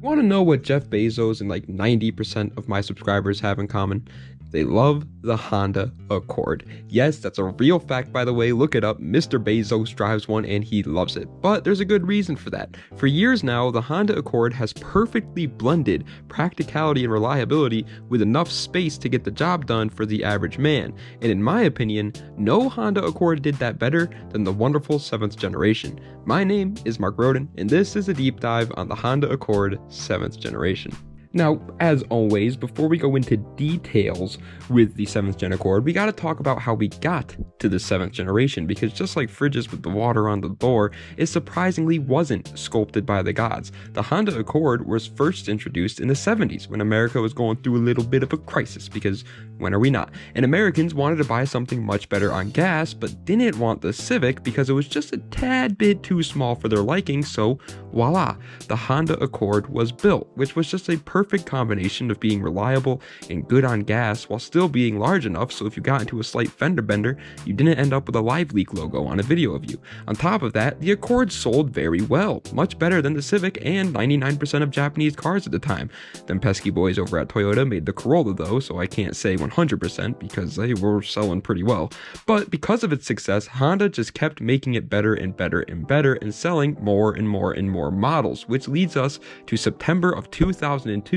Want to know what Jeff Bezos and like 90% of my subscribers have in common? They love the Honda Accord. Yes, that's a real fact, by the way. Look it up. Mr. Bezos drives one and he loves it. But there's a good reason for that. For years now, the Honda Accord has perfectly blended practicality and reliability with enough space to get the job done for the average man. And in my opinion, no Honda Accord did that better than the wonderful 7th generation. My name is Mark Roden, and this is a deep dive on the Honda Accord 7th generation. Now, as always, before we go into details with the 7th gen Accord, we gotta talk about how we got to the 7th generation, because just like fridges with the water on the door, it surprisingly wasn't sculpted by the gods. The Honda Accord was first introduced in the 70s when America was going through a little bit of a crisis, because when are we not? And Americans wanted to buy something much better on gas, but didn't want the Civic because it was just a tad bit too small for their liking, so voila, the Honda Accord was built, which was just a perfect combination of being reliable and good on gas while still being large enough so if you got into a slight fender bender, you didn't end up with a Live Leak logo on a video of you. On top of that, the Accord sold very well, much better than the Civic and 99% of Japanese cars at the time. Them pesky boys over at Toyota made the Corolla though, so I can't say 100% because they were selling pretty well. But because of its success, Honda just kept making it better and better and better and selling more and more and more models, which leads us to September of 2002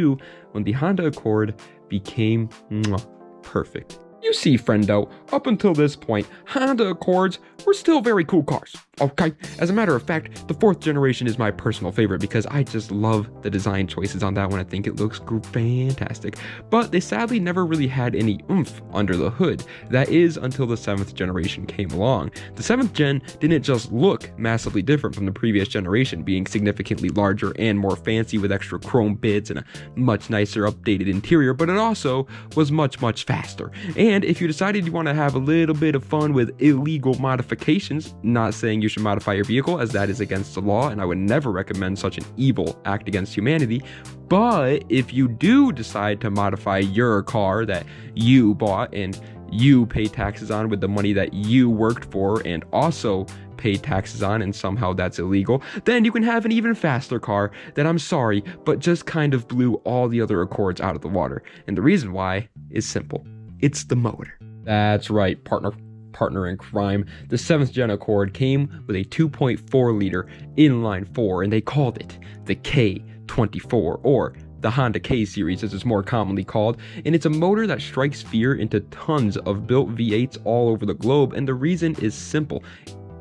when the Honda Accord became perfect. You see, friendo, up until this point, Honda Accords were still very cool cars, okay? As a matter of fact, the 4th generation is my personal favorite because I just love the design choices on that one. I think it looks fantastic. But they sadly never really had any oomph under the hood. That is until the 7th generation came along. The 7th gen didn't just look massively different from the previous generation, being significantly larger and more fancy with extra chrome bits and a much nicer updated interior, but it also was much faster. And if you decided you want to have a little bit of fun with illegal modifications, not saying you should modify your vehicle as that is against the law and I would never recommend such an evil act against humanity, but if you do decide to modify your car that you bought and you pay taxes on with the money that you worked for and also pay taxes on, and somehow that's illegal, then you can have an even faster car that, I'm sorry, but just kind of blew all the other Accords out of the water. And the reason why is simple. It's the motor. That's right, partner in crime. The 7th gen Accord came with a 2.4 liter inline 4, and they called it the K24, or the Honda K series as it's more commonly called, and it's a motor that strikes fear into tons of built V8s all over the globe, and the reason is simple.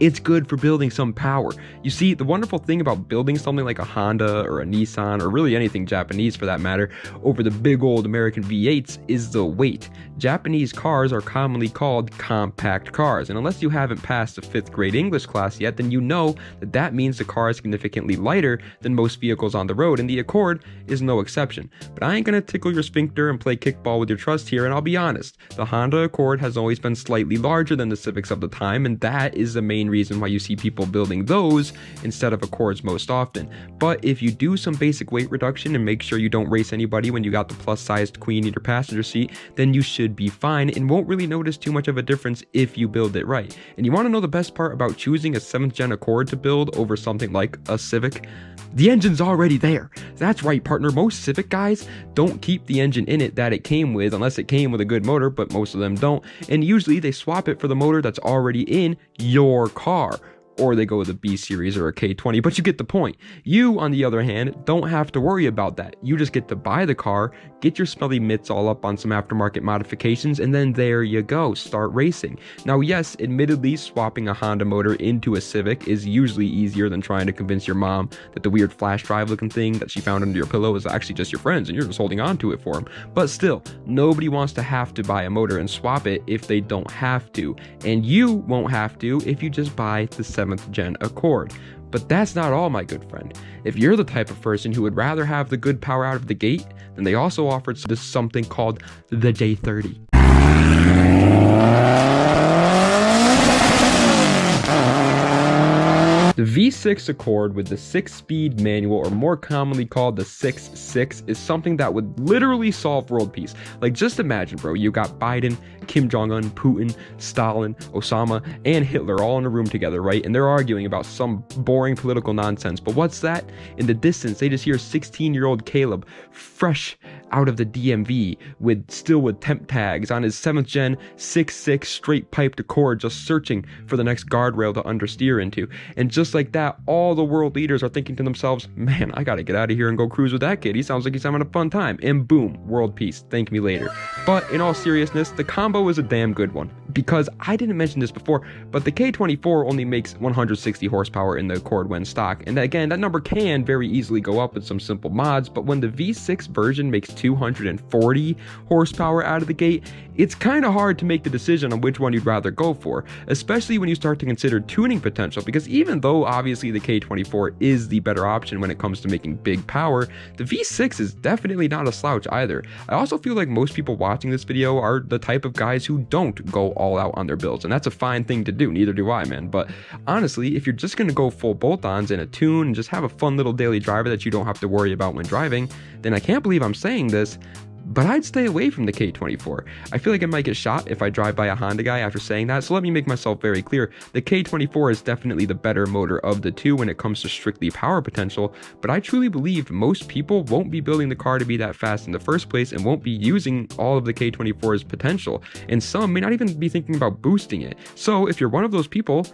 It's good for building some power. You see, the wonderful thing about building something like a Honda or a Nissan, or really anything Japanese for that matter, over the big old American V8s is the weight. Japanese cars are commonly called compact cars, and unless you haven't passed a 5th grade English class yet, then you know that that means the car is significantly lighter than most vehicles on the road, and the Accord is no exception. But I ain't gonna tickle your sphincter and play kickball with your trust here, and I'll be honest, the Honda Accord has always been slightly larger than the Civics of the time, and that is the main reason why you see people building those instead of Accords most often. But if you do some basic weight reduction and make sure you don't race anybody when you got the plus-sized queen in your passenger seat, then you should be fine and won't really notice too much of a difference if you build it right. And you want to know the best part about choosing a 7th gen Accord to build over something like a Civic? The engine's already there. That's right, partner. Most Civic guys don't keep the engine in it that it came with unless it came with a good motor, but most of them don't. And usually they swap it for the motor that's already in your car. Or they go with a B series or a K20, but you get the point. You, on the other hand, don't have to worry about that. You just get to buy the car, get your smelly mitts all up on some aftermarket modifications, and then there you go, start racing. Now, yes, admittedly, swapping a Honda motor into a Civic is usually easier than trying to convince your mom that the weird flash drive looking thing that she found under your pillow is actually just your friend's and you're just holding on to it for them. But still, nobody wants to have to buy a motor and swap it if they don't have to. And you won't have to if you just buy the 7th gen Accord. But that's not all, my good friend. If you're the type of person who would rather have the good power out of the gate, then they also offered something called the J30. The V6 Accord with the 6-speed manual, or more commonly called the 6.6, is something that would literally solve world peace. Like, just imagine, bro, you got Biden, Kim Jong-un, Putin, Stalin, Osama, and Hitler all in a room together, right? And they're arguing about some boring political nonsense. But what's that? In the distance, they just hear 16-year-old Caleb, fresh out of the DMV, with temp tags on his 7th gen 6.6 straight piped Accord, just searching for the next guardrail to understeer into. And just like that, all the world leaders are thinking to themselves, man, I gotta get out of here and go cruise with that kid. He sounds like he's having a fun time. And boom, world peace. Thank me later. But in all seriousness, the combo is a damn good one. Because I didn't mention this before, but the K24 only makes 160 horsepower in the Accord when stock. And again, that number can very easily go up with some simple mods, but when the V6 version makes 240 horsepower out of the gate, it's kind of hard to make the decision on which one you'd rather go for, especially when you start to consider tuning potential, because even though obviously the K24 is the better option when it comes to making big power, the V6 is definitely not a slouch either. I also feel like most people watching this video are the type of guys who don't go all out on their builds, and that's a fine thing to do. Neither do I, man. But honestly, if you're just gonna go full bolt-ons in a tune and just have a fun little daily driver that you don't have to worry about when driving, then I can't believe I'm saying this, but I'd stay away from the K24. I feel like I might get shot if I drive by a Honda guy after saying that, so let me make myself very clear. The K24 is definitely the better motor of the two when it comes to strictly power potential, but I truly believe most people won't be building the car to be that fast in the first place and won't be using all of the K24's potential, and some may not even be thinking about boosting it. So if you're one of those people,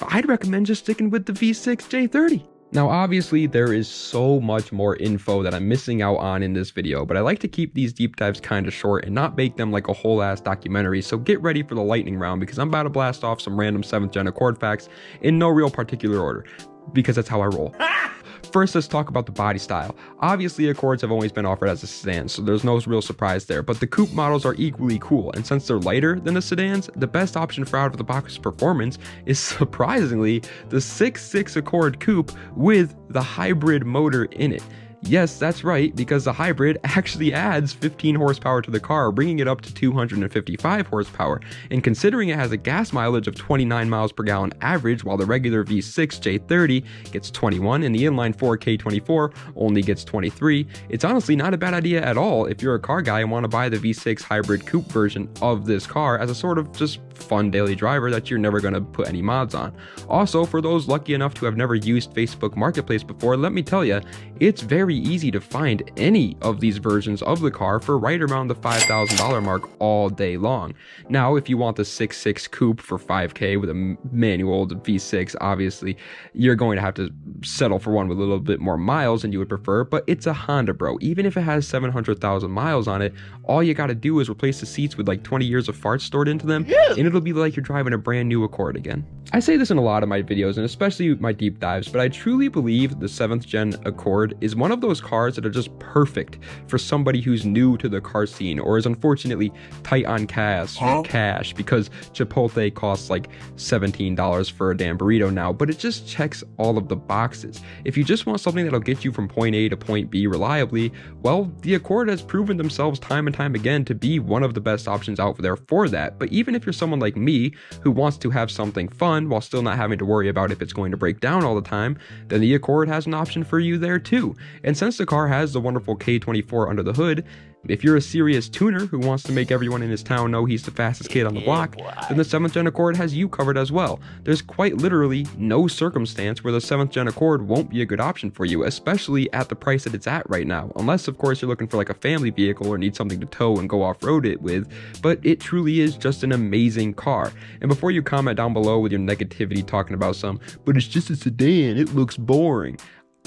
I'd recommend just sticking with the V6 J30. Now, obviously, there is so much more info that I'm missing out on in this video, but I like to keep these deep dives kind of short and not make them like a whole ass documentary, so get ready for the lightning round because I'm about to blast off some random 7th gen Accord facts in no real particular order, because that's how I roll. First, let's talk about the body style. Obviously, Accords have always been offered as a sedan, so there's no real surprise there, but the coupe models are equally cool, and since they're lighter than the sedans, the best option for out-of-the-box performance is surprisingly the 6.6 Accord coupe with the hybrid motor in it. Yes, that's right, because the hybrid actually adds 15 horsepower to the car, bringing it up to 255 horsepower. And considering it has a gas mileage of 29 miles per gallon average, while the regular V6 J30 gets 21 and the inline 4 K24 only gets 23, it's honestly not a bad idea at all if you're a car guy and want to buy the V6 hybrid coupe version of this car as a sort of just fun daily driver that you're never going to put any mods on. Also, for those lucky enough to have never used Facebook Marketplace before, let me tell you, it's very easy to find any of these versions of the car for right around the $5,000 mark all day long. Now, if you want the 6.6 coupe for $5K with a manual V6, obviously, you're going to have to settle for one with a little bit more miles than you would prefer, but it's a Honda, bro. Even if it has 700,000 miles on it, all you got to do is replace the seats with like 20 years of farts stored into them, and it'll be like you're driving a brand new Accord again. I say this in a lot of my videos, and especially my deep dives, but I truly believe the 7th gen Accord is one of those cars that are just perfect for somebody who's new to the car scene or is unfortunately tight on cash because Chipotle costs like $17 for a damn burrito now, but it just checks all of the boxes. If you just want something that'll get you from point A to point B reliably, well, the Accord has proven themselves time and time again to be one of the best options out there for that. But even if you're someone like me who wants to have something fun while still not having to worry about if it's going to break down all the time, then the Accord has an option for you there too. And since the car has the wonderful K24 under the hood, if you're a serious tuner who wants to make everyone in his town know he's the fastest kid on the block, then the 7th gen Accord has you covered as well. There's quite literally no circumstance where the 7th gen Accord won't be a good option for you, especially at the price that it's at right now. Unless, of course, you're looking for like a family vehicle or need something to tow and go off-road it with, but it truly is just an amazing car. And before you comment down below with your negativity talking about but it's just a sedan, it looks boring,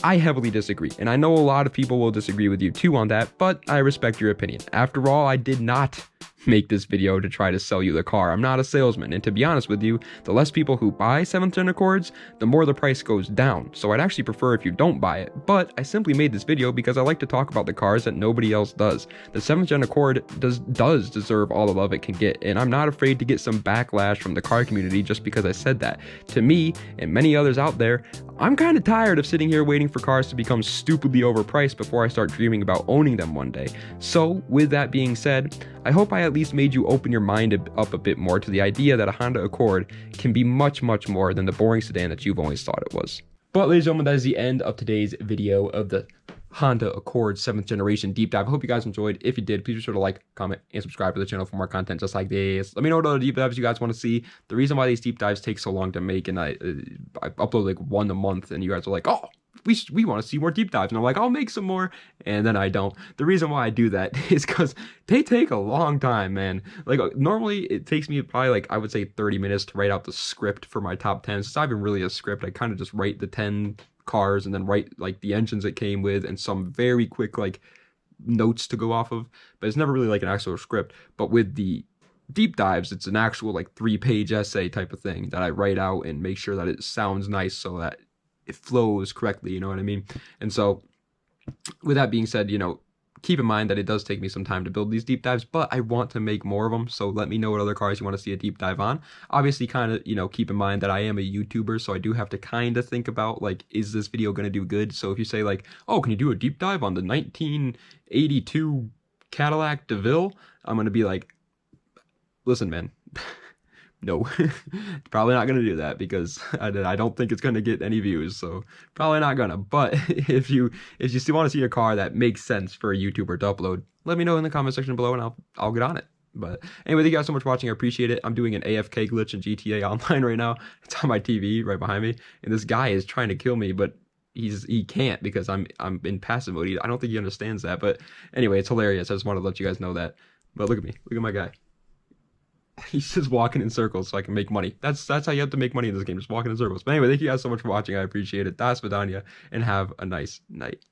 I heavily disagree, and I know a lot of people will disagree with you too on that, but I respect your opinion. After all, I did not make this video to try to sell you the car. I'm not a salesman, and to be honest with you, the less people who buy 7th gen Accords, the more the price goes down, so I'd actually prefer if you don't buy it, but I simply made this video because I like to talk about the cars that nobody else does. The 7th gen Accord does deserve all the love it can get, and I'm not afraid to get some backlash from the car community just because I said that. To me, and many others out there, I'm kind of tired of sitting here waiting for cars to become stupidly overpriced before I start dreaming about owning them one day. So, with that being said, I hope I at least made you open your mind up a bit more to the idea that a Honda Accord can be much, much more than the boring sedan that you've always thought it was. But ladies and gentlemen, that is the end of today's video of the Honda Accord 7th generation deep dive. I hope you guys enjoyed. If you did, please be sure to like, comment, and subscribe to the channel for more content just like this. Let me know what other deep dives you guys want to see. The reason why these deep dives take so long to make, and I upload like one a month, and you guys are like, oh, we want to see more deep dives, and I'm like, I'll make some more, and then I don't. The reason why I do that is because they take a long time, man. Like normally it takes me probably like, I would say 30 minutes to write out the script for my top 10. Since I haven't really a script, I kind of just write the 10 cars and then write like the engines it came with and some very quick like notes to go off of, but it's never really like an actual script. But with the deep dives, it's an actual like 3-page essay type of thing that I write out and make sure that it sounds nice so that it flows correctly, you know what I mean? And so with that being said, you know, keep in mind that it does take me some time to build these deep dives, but I want to make more of them. So let me know what other cars you want to see a deep dive on. Obviously, kind of, you know, keep in mind that I am a YouTuber, so I do have to kind of think about like, is this video going to do good? So if you say like, oh, can you do a deep dive on the 1982 Cadillac DeVille? I'm going to be like, listen, man. No, probably not going to do that because I don't think it's going to get any views, so probably not gonna. But if you still want to see a car that makes sense for a YouTuber to upload, let me know in the comment section below and I'll get on it. But anyway, thank you guys so much for watching. I appreciate it. I'm doing an AFK glitch in GTA Online right now. It's on my TV right behind me, and this guy is trying to kill me, but he can't because I'm in passive mode. I don't think he understands that. But anyway, it's hilarious. I just wanted to let you guys know that. But look at me. Look at my guy. He's just walking in circles so I can make money. That's how you have to make money in this game, just walking in circles. But anyway, thank you guys so much for watching. I appreciate it. Das Vidania, and have a nice night.